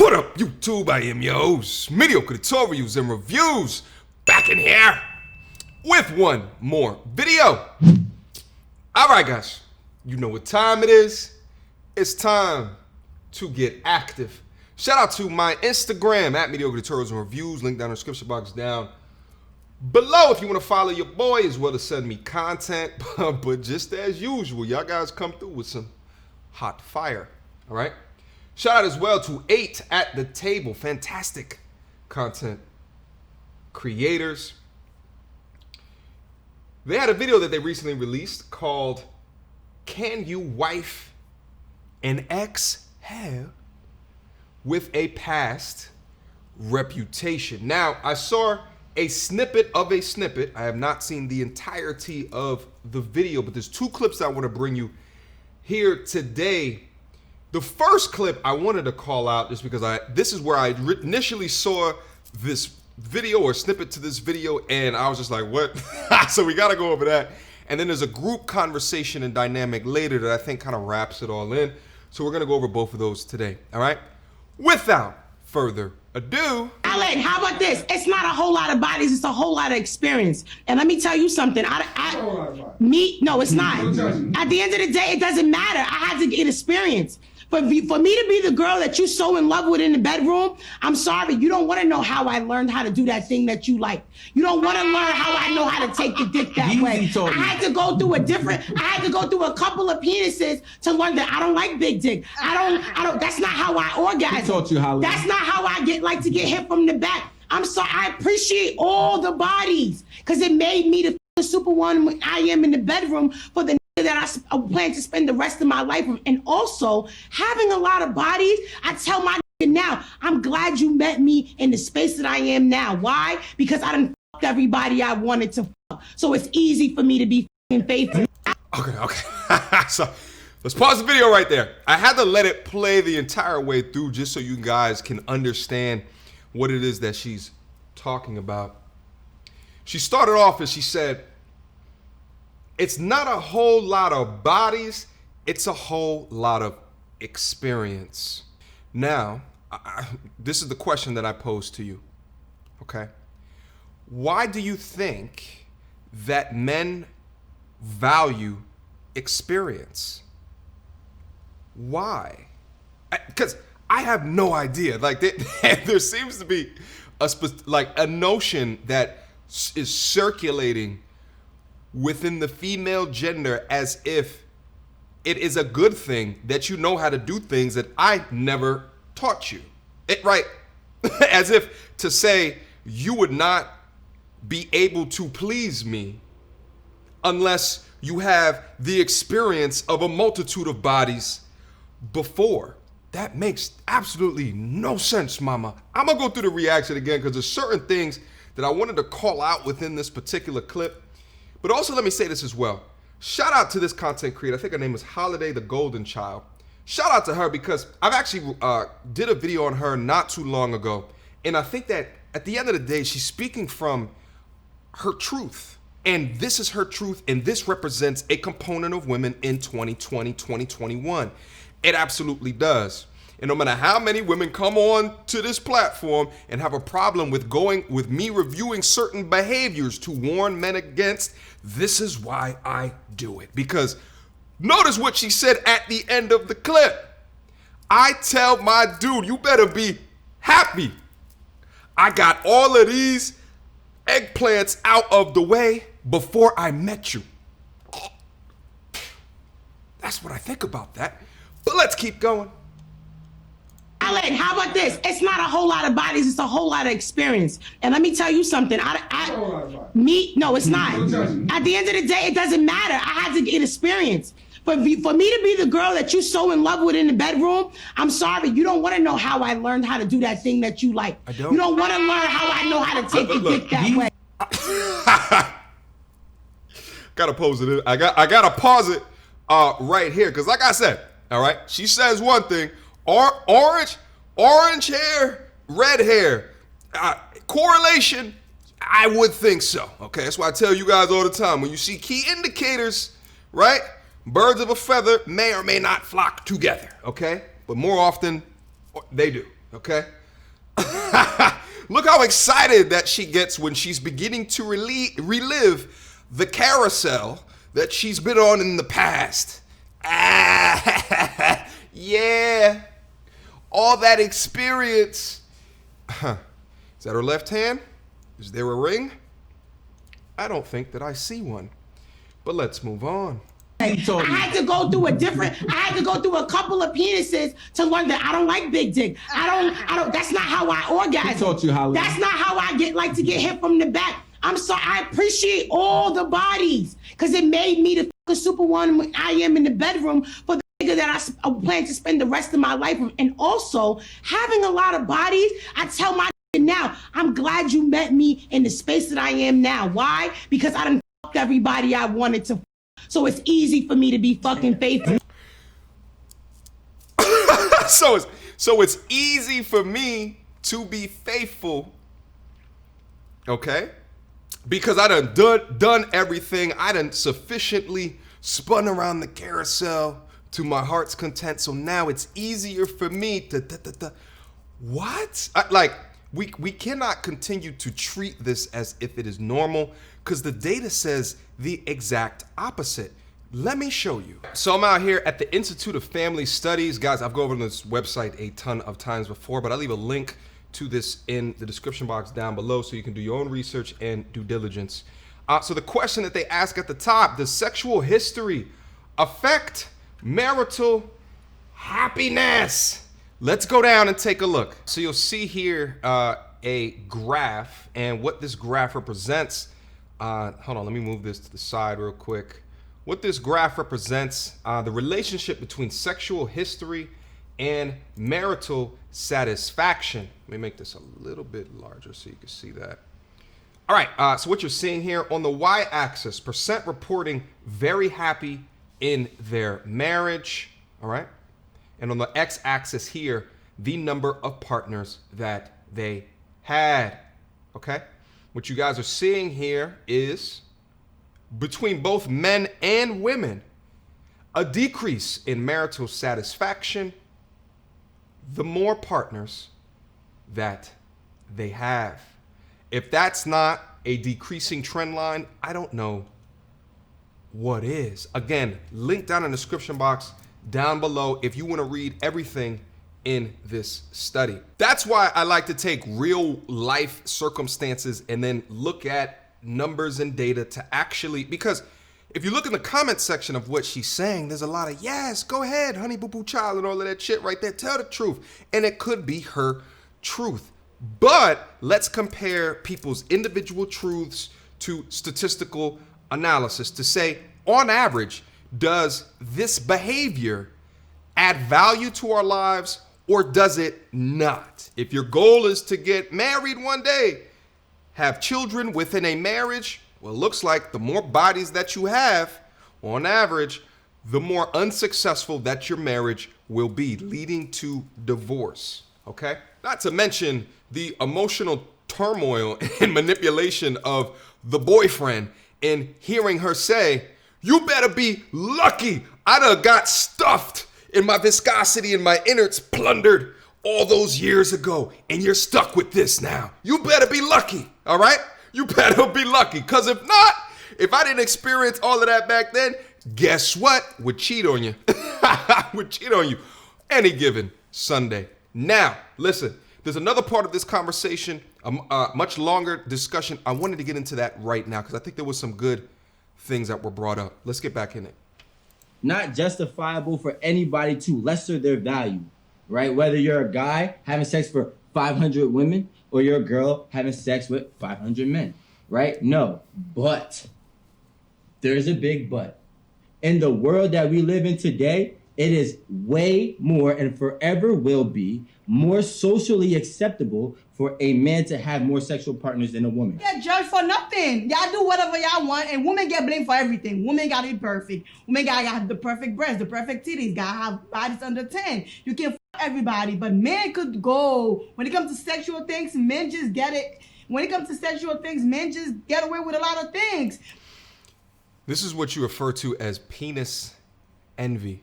What up, YouTube? I am your host, Mediocre tutorials and reviews, back in here with one more video. All right, guys, you know what time it is. It's time to get active. Shout out to my Instagram at Mediocre tutorials and reviews. Link down in the description box down below if you want to follow your boy as well as send me content. But just as usual, y'all guys come through with some hot fire. All right. Shout out as well to 8 at the Table. Fantastic content creators. They had a video that they recently released called "Can You Wife an Ex Have with a Past Reputation?" Now, I saw a snippet of a snippet. I have not seen the entirety of the video, but there's 2 clips I want to bring you here today. The first clip I wanted to call out just because this is where I initially saw this video or snippet to this video, and I was just like, what? So we got to go over that. And then there's a group conversation and dynamic later that I think kind of wraps it all in. So we're going to go over both of those today. All right. Without further ado. Alan, how about this? It's not a whole lot of bodies. It's a whole lot of experience. And let me tell you something. No, it's not. At the end of the day, it doesn't matter. I had to get experience. For me to be the girl that you're so in love with in the bedroom, I'm sorry, you don't want to know how I learned how to do that thing that you like. You don't want to learn how I know how to take the dick that way. I had to go through a couple of penises to learn that I don't like big dick. I don't, that's not how I orgasm. He taught you how. That's not how I like to get hit from the back. I'm sorry, I appreciate all the bodies because it made me the superwoman I am in the bedroom for the that I plan to spend the rest of my life with. And also, having a lot of bodies, I tell my now, I'm glad you met me in the space that I am now. Why? Because I done fucked everybody I wanted to fuck. So it's easy for me to be faithful. Okay. So let's pause the video right there. I had to let it play the entire way through just so you guys can understand what it is that she's talking about. She started off as she said, it's not a whole lot of bodies, it's a whole lot of experience. Now, this is the question that I pose to you, okay? Why do you think that men value experience? Why? Because I have no idea. Like, there seems to be a notion that is circulating within the female gender as if it is a good thing that you know how to do things that I never taught you. Right? As if to say you would not be able to please me unless you have the experience of a multitude of bodies before. That makes absolutely no sense, mama. I'm gonna go through the reaction again because there's certain things that I wanted to call out within this particular clip. But also, let me say this as well. Shout out to this content creator. I think her name is Holiday the Golden Child. Shout out to her because I've actually did a video on her not too long ago. And I think that at the end of the day, she's speaking from her truth. And this is her truth. And this represents a component of women in 2020, 2021. It absolutely does. And no matter how many women come on to this platform and have a problem with me reviewing certain behaviors to warn men against, this is why I do it. Because notice what she said at the end of the clip. I tell my dude, you better be happy. I got all of these eggplants out of the way before I met you. That's what I think about that. But let's keep going. Alan, how about this? It's not a whole lot of bodies. It's a whole lot of experience. And let me tell you something. No, it's not. At the end of the day, it doesn't matter. I had to get experience. For me to be the girl that you're so in love with in the bedroom, I'm sorry, you don't want to know how I learned how to do that thing that you like. You don't want to learn how I know how to take the dick that way. Gotta pause it. I gotta pause it right here because, like I said, all right, she says one thing. Orange hair, red hair. Correlation, I would think so. Okay, that's why I tell you guys all the time. When you see key indicators, right? Birds of a feather may or may not flock together, okay? But more often, they do, Okay? Look how excited that she gets when she's beginning to relive the carousel that she's been on in the past. Yeah. All that experience. Is that her left hand? Is there a ring? I don't think that I see one. But let's move on. I had to go through a couple of penises to learn that I don't like big dick. I don't, that's not how I orgasm. Who taught you how? That's not how I like to get hit from the back. I'm sorry, I appreciate all the bodies because it made me the fucking superwoman I am in the bedroom for the nigga that I plan to spend the rest of my life with. And also, having a lot of bodies, I tell my nigga now, I'm glad you met me in the space that I am now. Why? Because I done fucked everybody I wanted to. So it's easy for me to be fucking faithful. So it's easy for me to be faithful. Okay? Because I done everything. I done sufficiently spun around the carousel to my heart's content. So now it's easier for me to what? We cannot continue to treat this as if it is normal because the data says the exact opposite. Let me show you. So I'm out here at the Institute of Family Studies. Guys, I've gone over this website a ton of times before, but I'll leave a link to this in the description box down below so you can do your own research and due diligence. So the question that they ask at the top, does sexual history affect marital happiness? Let's go down and take a look. So you'll see here a graph, and what this graph represents, hold on, let me move this to the side real quick. What this graph represents, the relationship between sexual history and marital satisfaction. Let me make this a little bit larger so you can see that. All right, so what you're seeing here on the y-axis, percent reporting very happy in their marriage, all right? And on the x-axis here, the number of partners that they had, okay? What you guys are seeing here is between both men and women, a decrease in marital satisfaction the more partners that they have. If that's not a decreasing trend line, I don't know what is. Again, link down in the description box down below if you want to read everything in this study. That's why I like to take real life circumstances and then look at numbers and data to actually, because if you look in the comment section of what she's saying, there's a lot of, yes, go ahead, honey boo boo child, and all of that shit right there. Tell the truth. And it could be her truth. But let's compare people's individual truths to statistical analysis to say, on average, does this behavior add value to our lives or does it not? If your goal is to get married one day, have children within a marriage, well, it looks like the more bodies that you have, on average, the more unsuccessful that your marriage will be, leading to divorce, okay? Not to mention the emotional turmoil and manipulation of the boyfriend in hearing her say, you better be lucky I done got stuffed in my viscosity and my innards plundered all those years ago, and you're stuck with this now. You better be lucky, all right? You better be lucky, because if not, if I didn't experience all of that back then, guess what? Would cheat on you. Would cheat on you any given Sunday. Now, listen, there's another part of this conversation, a much longer discussion. I wanted to get into that right now because I think there was some good things that were brought up. Let's get back in it. Not justifiable for anybody to lesser their value, right? Whether you're a guy having sex for 500 women or you're a girl having sex with 500 men, right? No, but there's a big but. In the world that we live in today, it is way more and forever will be more socially acceptable for a man to have more sexual partners than a woman. Get judged for nothing. Y'all do whatever y'all want, and women get blamed for everything. Women gotta be perfect. Women gotta have the perfect breasts, the perfect titties, gotta have bodies under 10. You can everybody, but men could go. When it comes to sexual things, men just get it. When it comes to sexual things, men just get away with a lot of things. This is what you refer to as penis envy.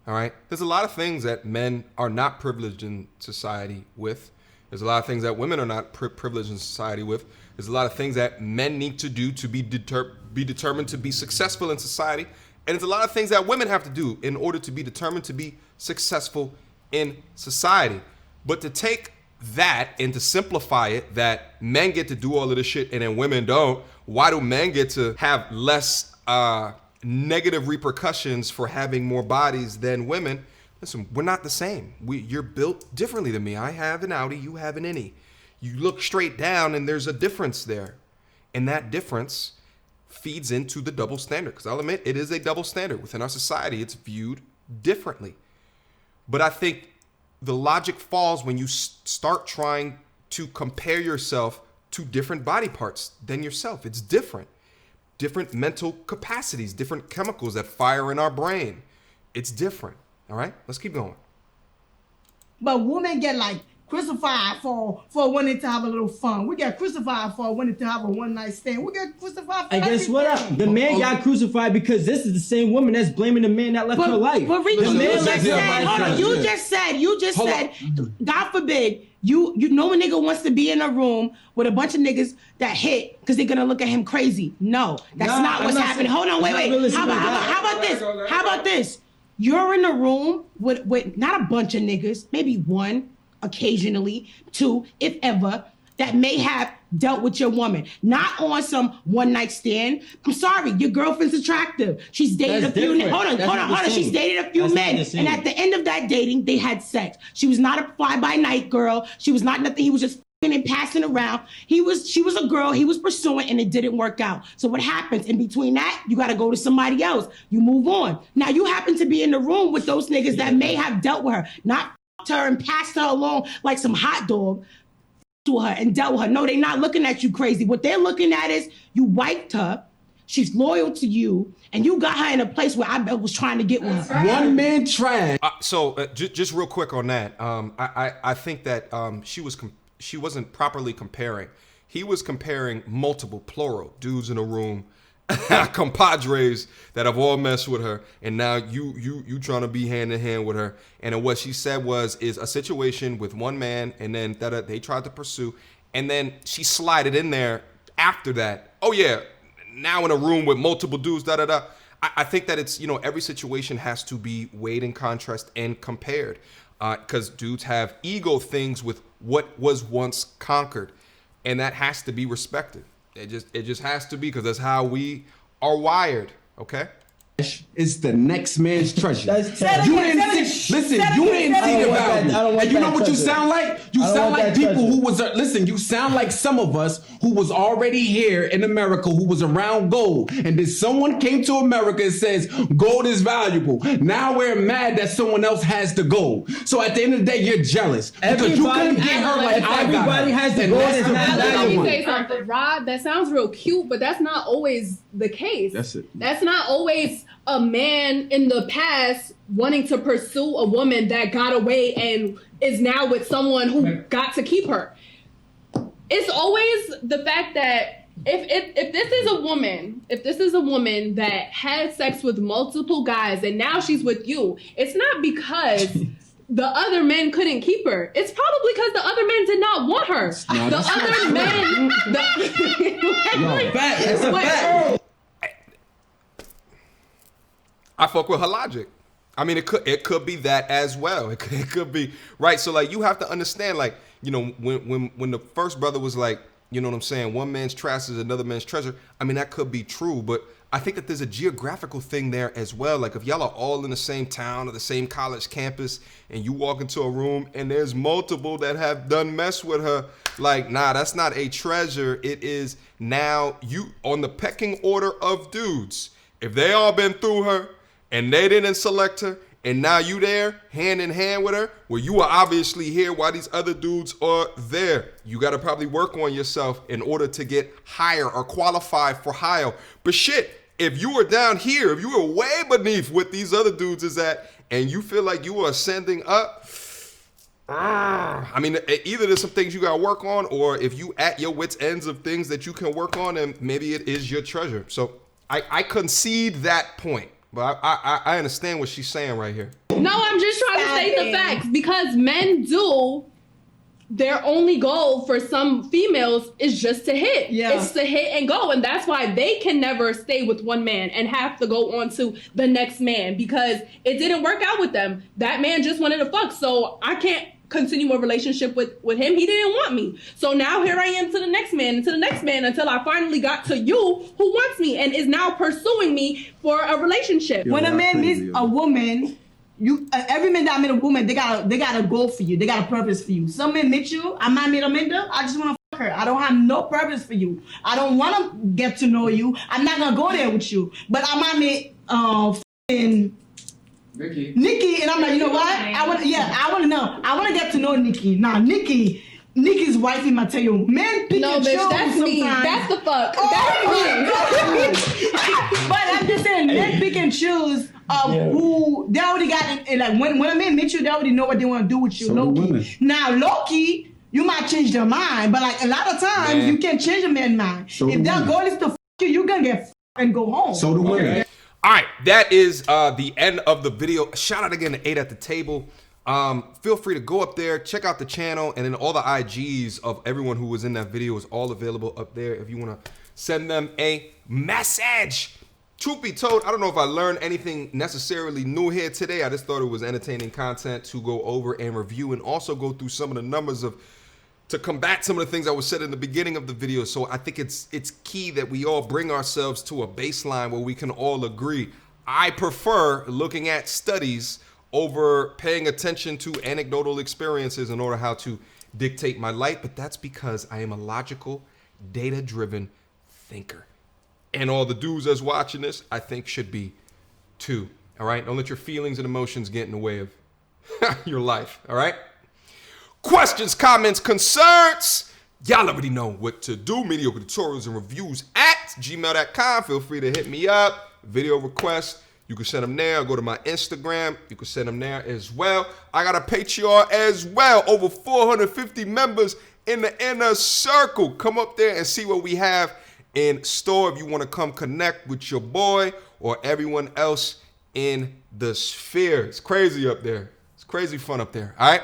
All right. There's a lot of things that men are not privileged in society with. There's a lot of things that women are not privileged in society with. There's a lot of things that men need to do to be determined to be successful in society. And there's a lot of things that women have to do in order to be determined to be successful in society. But to take that and to simplify it, that men get to do all of this shit and then women don't, why do men get to have less negative repercussions for having more bodies than women? Listen, we're not the same. You're built differently than me. I have an Audi, you have an innie. You look straight down and there's a difference there. And that difference feeds into the double standard. Because I'll admit, it is a double standard. Within our society, it's viewed differently. But I think the logic falls when you start trying to compare yourself to different body parts than yourself. It's different. Different mental capacities, different chemicals that fire in our brain. It's different. All right, let's keep going. But women get like crucified for wanting to have a little fun. We get crucified for wanting to have a one night stand. We get crucified for And guess what? everything. The man got crucified because this is the same woman that's blaming the man that left her life. But Rico, The you man just left said, her life. hold on, you just said, God forbid, you know a nigga wants to be in a room with a bunch of niggas that hit because they're gonna look at him crazy. No, that's Nah, not I'm what's not happening. saying- Hold on, wait. I'm not really How saying that. about this? How about this? You're in a room with not a bunch of niggas, maybe one, occasionally, two, if ever, that may have dealt with your woman. Not on some one night stand. I'm sorry, your girlfriend's attractive. She's dated That's a few different. hold on. That's not the She's same. dated a few That's not men. the same. And at the end of that dating, they had sex. She was not a fly-by-night girl. She was not nothing. He was just and passing around. She was a girl he was pursuing and it didn't work out. So what happens in between that? You got to go to somebody else. You move on. Now you happen to be in the room with those niggas that may have dealt with her, not f***ed her and passed her along like some hot dog to her and dealt with her. No, they're not looking at you crazy. What they're looking at is you wiped her. She's loyal to you, and you got her in a place where I was trying to get with her. One man trash. Just real quick on that. I think that she wasn't properly comparing. He was comparing multiple, plural, dudes in a room, compadres that have all messed with her, and now you trying to be hand in hand with her. And then what she said is a situation with one man, and then that they tried to pursue, and then she slided in there after that. Oh yeah, now in a room with multiple dudes. I think that it's, every situation has to be weighed in contrast and compared, because dudes have ego things with what was once conquered, and that has to be respected. It just has to be, because that's how we are wired. Okay. It's the next man's treasure. That's You terrible. didn't see, listen, you didn't see the value. And you know what you sound like? You sound like people who was, listen, you sound like some of us who was already here in America, who was around gold. And then someone came to America and says, gold is valuable. Now we're mad that someone else has the gold. So at the end of the day, you're jealous. Because you couldn't get her like I got her. Everybody has the And gold. that's It's the not value. Let me valuable. say something, Rob. That sounds real cute, but that's not always the case. That's it. That's not always a man in the past wanting to pursue a woman that got away and is now with someone who got to keep her. It's always the fact that if this is a woman that had sex with multiple guys and now she's with you, it's not because the other men couldn't keep her. It's probably because the other men did not want her. No, The that's other men. That's a fact. I fuck with her logic. I mean, it could be that as well. It could be right. So like, you have to understand, like, when the first brother was like, you know what I'm saying, one man's trash is another man's treasure. I mean, that could be true, but I think that there's a geographical thing there as well. Like, if y'all are all in the same town or the same college campus, and you walk into a room and there's multiple that have done mess with her, like, nah, that's not a treasure. It is now you on the pecking order of dudes. If they all been through her and they didn't select her, and now you there hand in hand with her, well, you are obviously here while these other dudes are there. You got to probably work on yourself in order to get higher or qualify for higher. But shit, if you were down here, if you were way beneath what these other dudes is at, and you feel like you are ascending up, I mean, either there's some things you got to work on, or if you at your wits ends of things that you can work on, and maybe it is your treasure. So I concede that point. But I understand what she's saying right here. No, I'm just trying to state the facts because men do. Their only goal for some females is just to hit. Yeah. It's to hit and go. And that's why they can never stay with one man and have to go on to the next man because it didn't work out with them. That man just wanted to fuck. So I can't continue a relationship with him. He didn't want me. So now here I am to the next man and to the next man until I finally got to you who wants me and is now pursuing me for a relationship. When a man meets a woman, every man that meet a woman, they got a goal for you. They got a purpose for you. Some men meet you. I might meet Amanda. I just want to fuck her. I don't have no purpose for you. I don't want to get to know you. I'm not gonna go there with you. But I might meet Nikki, and I'm like, you know what? I want to know. I want to get to know Nikki. Now, Nikki's wifey material. Men pick and choose that's sometimes. me. That's the fuck. That's me. But I'm just saying, men pick and choose who they already got. Like when a man meets you, they already know what they want to do with you. Low-key. Now, low-key, you might change their mind, but like a lot of times, you can't change a man's mind. If their goal is to fuck you, you're gonna get and go home. So do women. All right, that is the end of the video. Shout out again to 8 at the Table. Feel free to go up there, check out the channel, and then all the IGs of everyone who was in that video is all available up there if you want to send them a message. Truth be told, I don't know if I learned anything necessarily new here today. I just thought it was entertaining content to go over and review and also go through some of the numbers to combat some of the things that was said in the beginning of the video. So I think it's key that we all bring ourselves to a baseline where we can all agree. I prefer looking at studies over paying attention to anecdotal experiences in order how to dictate my life, but that's because I am a logical, data-driven thinker. And all the dudes that's watching this, I think should be too, all right? Don't let your feelings and emotions get in the way of your life, all right? Questions, comments, concerns, y'all already know what to do. Mediocre tutorials and reviews at gmail.com. Feel free to hit me up. Video requests, you can send them there. Go to my Instagram. You can send them there as well. I got a Patreon as well. Over 450 members in the inner circle. Come up there and see what we have in store if you want to come connect with your boy or everyone else in the sphere. It's crazy up there. It's crazy fun up there. All right.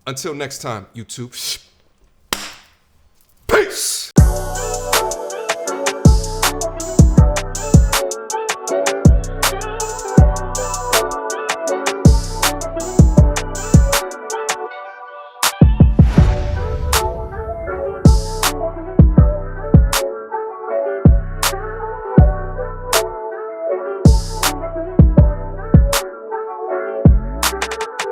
Until next time, YouTube.